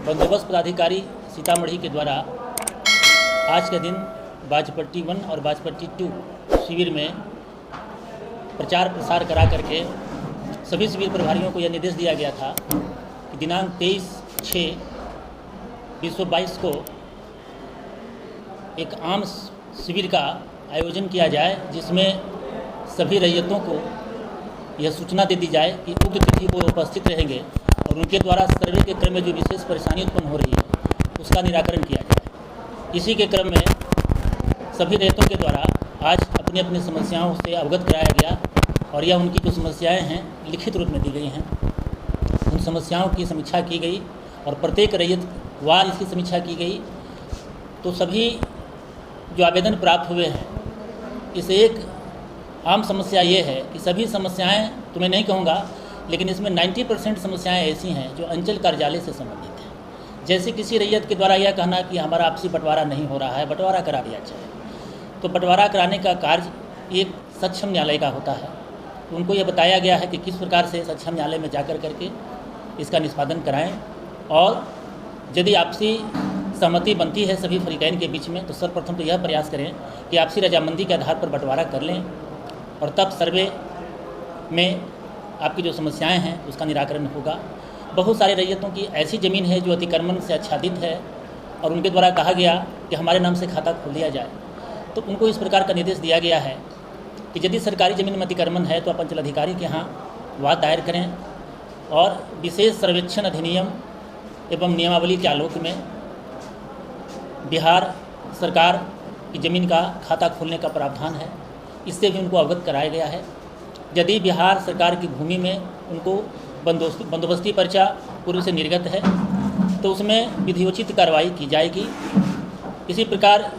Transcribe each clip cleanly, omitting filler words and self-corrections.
बंदोबस्त पदाधिकारी सीतामढ़ी के द्वारा आज के दिन बाजपट्टी 1 और बाजपट्टी 2 शिविर में प्रचार प्रसार करा करके सभी शिविर प्रभारियों को यह निर्देश दिया गया था कि दिनांक 23/6/2022 को एक आम शिविर का आयोजन किया जाए, जिसमें सभी रैयतों को यह सूचना दे दी जाए कि उक्त तिथि को उपस्थित रहेंगे और उनके द्वारा सर्वे के क्रम में जो विशेष परेशानी उत्पन्न हो रही है उसका निराकरण किया जाए। इसी के क्रम में सभी रैयतों के द्वारा आज अपनी अपनी समस्याओं से अवगत कराया गया और यह उनकी जो समस्याएं हैं लिखित रूप में दी गई हैं। उन समस्याओं की समीक्षा की गई और प्रत्येक रैयत वार इसकी समीक्षा की गई। तो सभी जो आवेदन प्राप्त हुए हैं, इस एक आम समस्या ये है कि सभी समस्याएं तो मैं नहीं कहूँगा, लेकिन इसमें 90% समस्याएं ऐसी हैं जो अंचल कार्यालय से संबंधित हैं। जैसे किसी रैयत के द्वारा यह कहना कि हमारा आपसी बंटवारा नहीं हो रहा है, बंटवारा करा दिया जाए। तो बंटवारा कराने का कार्य एक सक्षम न्यायालय का होता है। उनको यह बताया गया है कि किस प्रकार से सक्षम न्यायालय में जाकर करके इसका निष्पादन कराएं, और यदि आपसी सहमति बनती है सभी फरीकैन के बीच में तो सर्वप्रथम तो यह प्रयास करें कि आपसी रजामंदी के आधार पर बंटवारा कर लें और तब सर्वे में आपकी जो समस्याएं हैं उसका निराकरण होगा। बहुत सारे रैयतों की ऐसी ज़मीन है जो अतिक्रमण से आच्छादित है और उनके द्वारा कहा गया कि हमारे नाम से खाता खोल दिया जाए। तो उनको इस प्रकार का निर्देश दिया गया है कि यदि सरकारी ज़मीन में अतिक्रमण है तो आप अंचल अधिकारी के यहाँ वाद दायर करें और विशेष सर्वेक्षण अधिनियम एवं नियमावली के आलोक में बिहार सरकार की ज़मीन का खाता खोलने का प्रावधान है, इससे भी उनको अवगत कराया गया है। यदि बिहार सरकार की भूमि में उनको बंदोबस्ती पर्चा पूर्व से निर्गत है तो उसमें विधियोचित कार्रवाई की जाएगी। इसी प्रकार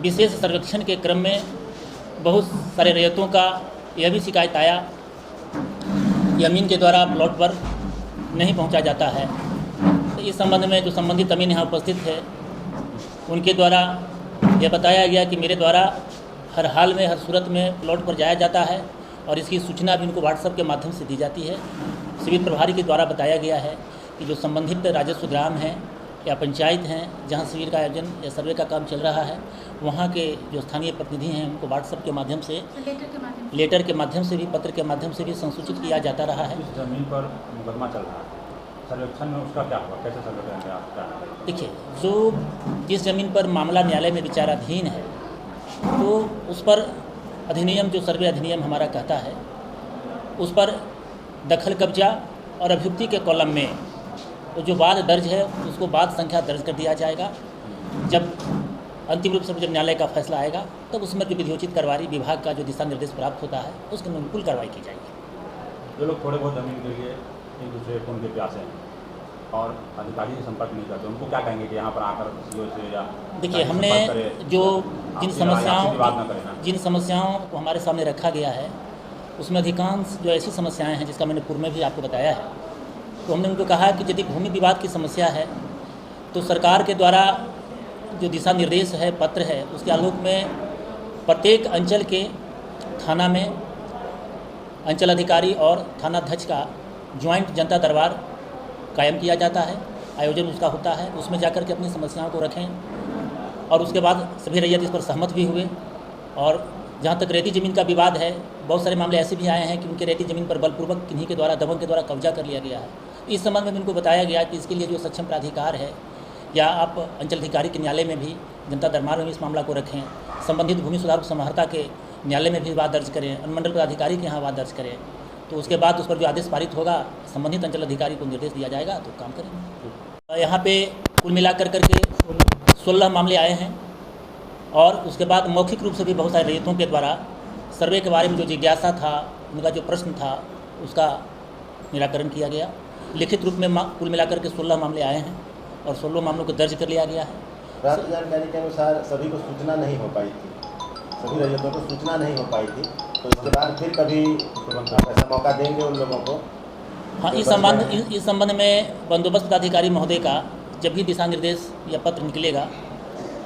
विशेष सर्वेक्षण के क्रम में बहुत सारे रैयतों का यह भी शिकायत आया कि अमीन के द्वारा प्लॉट पर नहीं पहुंचा जाता है। तो इस संबंध में जो संबंधित अमीन यहाँ उपस्थित है उनके द्वारा यह बताया गया कि मेरे द्वारा हर हाल में हर सूरत में प्लॉट पर जाया जाता है और इसकी सूचना भी उनको व्हाट्सएप के माध्यम से दी जाती है। शिविर प्रभारी के द्वारा बताया गया है कि जो संबंधित राजस्व ग्राम हैं या पंचायत हैं जहां शिविर का आयोजन या सर्वे का काम चल रहा है, वहां के जो स्थानीय प्रतिनिधि हैं उनको व्हाट्सएप के माध्यम से लेटर के माध्यम से भी पत्र के माध्यम से भी संसूचित किया जाता रहा है। जमीन पर मुकदमा चल रहा है, सर्वेक्षण में उसका क्या हुआ, कैसे सर्वे करेंगे आप? देखिए, जो जिस ज़मीन पर मामला न्यायालय में विचाराधीन है तो उस पर अधिनियम जो सर्वे अधिनियम हमारा कहता है उस पर दखल कब्जा और अभियुक्ति के कॉलम में तो जो वाद दर्ज है उसको वाद संख्या दर्ज कर दिया जाएगा। जब अंतिम रूप से जब न्यायालय का फैसला आएगा तब उसमें जो विधियोचित कार्रवाई विभाग का जो दिशा निर्देश प्राप्त होता है उसके अनुकूल कार्रवाई की जाएगी। जो लोग थोड़े बहुत जमीन के लिए एक दूसरे को उनके प्यासे हैं और अधिकारी से संपर्क नहीं करते, उनको क्या कहेंगे कि यहाँ पर आकर सीओ से या देखिए, हमने जो जिन समस्याओं को हमारे सामने रखा गया है उसमें अधिकांश जो ऐसी समस्याएं हैं जिसका मैंने पूर्व में भी आपको बताया है, तो हमने उनको कहा कि यदि भूमि विवाद की समस्या है तो सरकार के द्वारा जो दिशा निर्देश है, पत्र है, उसके आलोक में प्रत्येक अंचल के थाना में अंचल अधिकारी और थानाध्यक्ष का ज्वाइंट जनता दरबार कायम किया जाता है, आयोजन उसका होता है। उसमें जाकर के अपनी समस्याओं को रखें और उसके बाद सभी रैयत इस पर सहमत भी हुए। और जहाँ तक रेती ज़मीन का विवाद है, बहुत सारे मामले ऐसे भी आए हैं कि उनके रेती ज़मीन पर बलपूर्वक किन्हीं के द्वारा दबंग के द्वारा कब्जा कर लिया गया है। इस संबंध में उनको बताया गया कि इसके लिए जो सक्षम प्राधिकार है या आप अंचल अधिकारी के न्यायालय में भी जनता दरबार में भी इस मामला को रखें, संबंधित भूमि सुधार समाहर्ता के न्यायालय में भी वाद दर्ज करें, अनुमंडल पदाधिकारी के यहाँ वाद दर्ज करें। तो उसके बाद उस पर जो आदेश पारित होगा संबंधित अंचल अधिकारी को निर्देश दिया जाएगा तो काम करेंगे। यहाँ पे कुल मिलाकर करके 16 मामले आए हैं और उसके बाद मौखिक रूप से भी बहुत सारे रैयतों के द्वारा सर्वे के बारे में जो जिज्ञासा था, उनका जो प्रश्न था, उसका निराकरण किया गया। लिखित रूप में कुल मिलाकर के 16 मामले आए हैं और 16 मामलों को दर्ज कर लिया गया है। प्राप्त जानकारी के अनुसार सभी को सूचना नहीं हो पाई थी, सभी रैयतों को सूचना नहीं हो पाई थी, तो इसके बाद फिर कभी ऐसा मौका देंगे उन लोगों को? हाँ, इस संबंध में बंदोबस्त पदाधिकारी महोदय का जब भी दिशा निर्देश या पत्र निकलेगा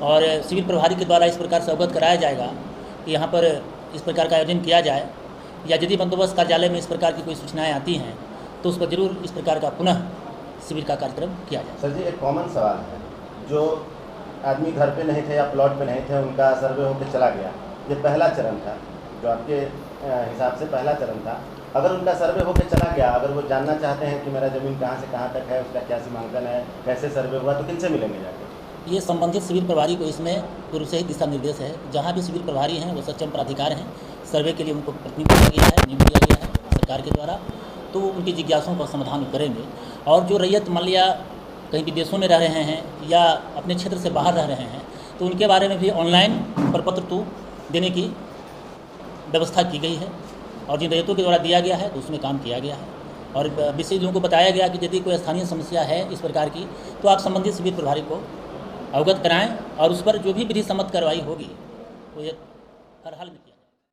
और शिविर प्रभारी के द्वारा इस प्रकार से अवगत कराया जाएगा कि यहाँ पर इस प्रकार का आयोजन किया जाए, या यदि बंदोबस्त कार्यालय में इस प्रकार की कोई सूचनाएँ आती हैं तो उस पर जरूर इस प्रकार का पुनः शिविर का कार्यक्रम किया जाए। सर जी, एक कॉमन सवाल है, जो आदमी घर पे नहीं थे या प्लॉट पे नहीं थे, उनका सर्वे होकर चला गया, ये पहला चरण था, जो आपके हिसाब से पहला चरण था। अगर उनका सर्वे होकर चला गया, अगर वो जानना चाहते हैं कि मेरा ज़मीन कहाँ से कहाँ तक है, उसका क्या सीमांकन है, कैसे सर्वे हुआ, तो किनसे मिलेंगे जाके? ये संबंधित शिविर प्रभारी को इसमें पूर्व से ही दिशा निर्देश है। जहाँ भी शिविर प्रभारी हैं वो सक्षम प्राधिकार हैं, सर्वे के लिए उनको प्रतिनियुक्त किया गया है, नियुक्त किया गया है सरकार के द्वारा, तो वो उनकी जिज्ञासाओं का समाधान करेंगे। और जो रैयत मान लिया कहीं विदेशों में रह रहे हैं या अपने क्षेत्र से बाहर रह रहे हैं, तो उनके बारे में भी ऑनलाइन प्रपत्र देने की व्यवस्था की गई है और जिन रैयतों के द्वारा दिया गया है तो उसमें काम किया गया है। और विशेष लोगों को बताया गया कि यदि कोई स्थानीय समस्या है इस प्रकार की, तो आप संबंधित शिविर प्रभारी को अवगत कराएं और उस पर जो भी विधि सम्मत कार्रवाई होगी वो हर हाल में किया